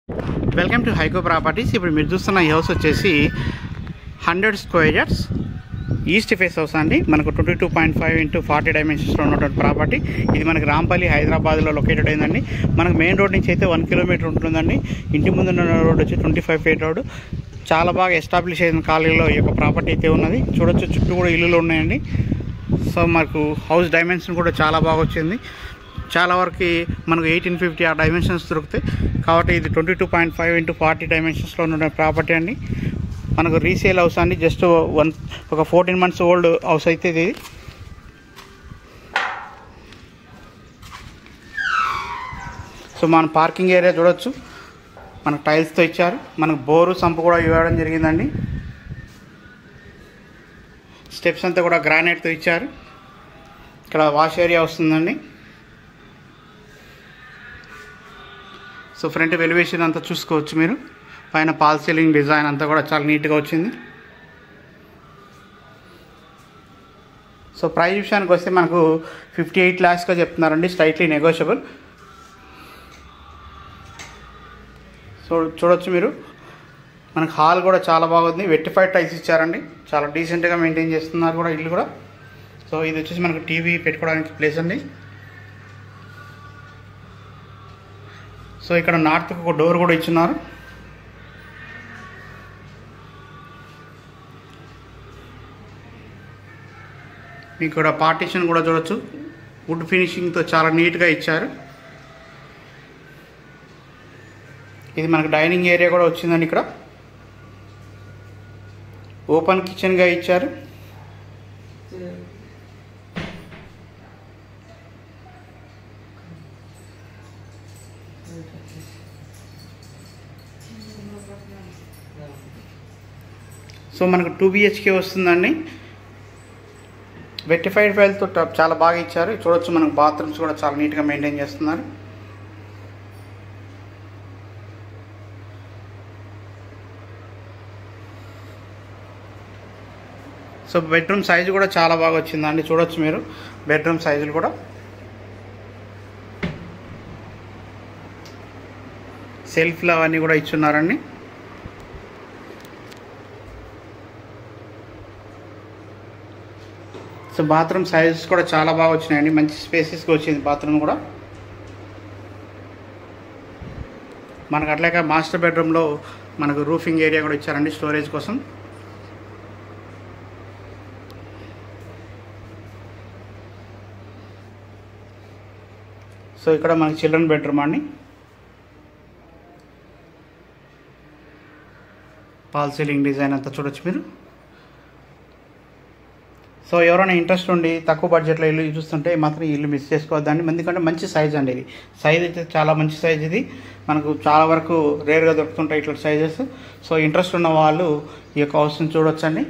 Welcome to హైకో properties. ఇప్పుడు మీరు చూస్తున్న ఈ హౌస్ వచ్చేసి 100 square yards east face house అండి. మనకు 22.5 into 40 డైమెన్షన్స్లో ఉన్నటువంటి ప్రాపర్టీ. ఇది మనకి రాంపల్లి హైదరాబాద్లో లొకేటెడ్ అయిందండి. మనకు మెయిన్ రోడ్ నుంచి అయితే 1 కిలోమీటర్ ఉంటుందండి. ఇంటి ముందున్న రోడ్ వచ్చి 25 feet రోడ్. చాలా బాగా ఎస్టాబ్లిష్ అయిన కాలనీలో ఈ యొక్క ప్రాపర్టీ అయితే ఉన్నది. చూడొచ్చు, చుట్టూ కూడా ఇల్లులు ఉన్నాయండి. సో మనకు హౌస్ డైమెన్షన్ కూడా చాలా బాగా వచ్చింది. చాలా వరకు మనకు 1850 ఆ డైమెన్షన్స్ దొరుకుతాయి. కాబట్టి ఇది 22.5 into 40 డైమెన్షన్స్లో ఉన్న ప్రాపర్టీ అండి. మనకు రీసేల్ హౌస్ అండి. జస్ట్ ఒక 14 months ఓల్డ్ హౌస్ అయితే ఇది. సో మన పార్కింగ్ ఏరియా చూడొచ్చు, మనకు టైల్స్తో ఇచ్చారు. మనకు బోరు సంపు కూడా ఇవ్వడం జరిగిందండి. స్టెప్స్ అంతా కూడా గ్రానైట్తో ఇచ్చారు. ఇక్కడ వాష్ ఏరియా వస్తుందండి. సో ఫ్రంట్ ఎలివేషన్ అంతా చూసుకోవచ్చు మీరు. పైన పాల్ సీలింగ్ డిజైన్ అంతా కూడా చాలా నీట్గా వచ్చింది. సో ప్రైస్ విషయానికి వస్తే మనకు 58 lakhsగా చెప్తున్నారండి, స్లైట్లీ నెగోషియబుల్. సో చూడొచ్చు మీరు, మనకు హాల్ కూడా చాలా బాగుంది. వెట్టిఫైడ్ టైల్స్ ఇచ్చారండి. చాలా డీసెంట్గా మెయింటైన్ చేస్తున్నారు కూడా ఇల్లు కూడా. సో ఇది వచ్చేసి మనకు టీవీ పెట్టుకోవడానికి ప్లేస్ అండి. సో ఇక్కడ నార్త్కి ఒక డోర్ కూడా ఇచ్చున్నారు. మీకు ఇక్కడ పార్టీషన్ కూడా చూడొచ్చు, వుడ్ ఫినిషింగ్తో చాలా నీట్గా ఇచ్చారు. ఇది మనకు డైనింగ్ ఏరియా కూడా వచ్చిందండి. ఇక్కడ ఓపెన్ కిచెన్గా ఇచ్చారు. సో మనకు 2 BHK వస్తుందండి. వెట్టిఫైడ్ ఫైల్తో చాలా బాగా ఇచ్చారు. చూడొచ్చు, మనకు బాత్రూమ్స్ కూడా చాలా నీట్గా మెయింటైన్ చేస్తున్నారు. సో బెడ్రూమ్ సైజు కూడా చాలా బాగా వచ్చిందండి. చూడొచ్చు మీరు బెడ్రూమ్ సైజులు కూడా. సెల్ఫ్లు అవన్నీ కూడా ఇచ్చున్నారండి. సో బాత్రూమ్ సైజెస్ కూడా చాలా బాగా వచ్చినాయండి. మంచి స్పేసెస్గా వచ్చింది బాత్రూమ్ కూడా. మనకు అట్లాగే మాస్టర్ బెడ్రూమ్లో మనకు రూఫింగ్ ఏరియా కూడా ఇచ్చారండి స్టోరేజ్ కోసం. సో ఇక్కడ మనకి చిల్డ్రన్ బెడ్రూమ్ అండి. పాల్ సీలింగ్ డిజైన్ అంతా చూడొచ్చు మీరు. సో ఎవరైనా ఇంట్రెస్ట్ ఉండి తక్కువ బడ్జెట్లో ఇల్లు చూస్తుంటే మాత్రం ఈ ఇల్లు మిస్ చేసుకోవద్దండి. ఎందుకంటే మంచి సైజ్ అండి. ఇది సైజ్ అయితే చాలా మంచి సైజ్. ఇది మనకు చాలా వరకు రేర్గా దొరుకుతుంటాయి ఇట్లా సైజెస్. సో ఇంట్రెస్ట్ ఉన్న వాళ్ళు ఈ యొక్క హౌస్ని చూడొచ్చండి.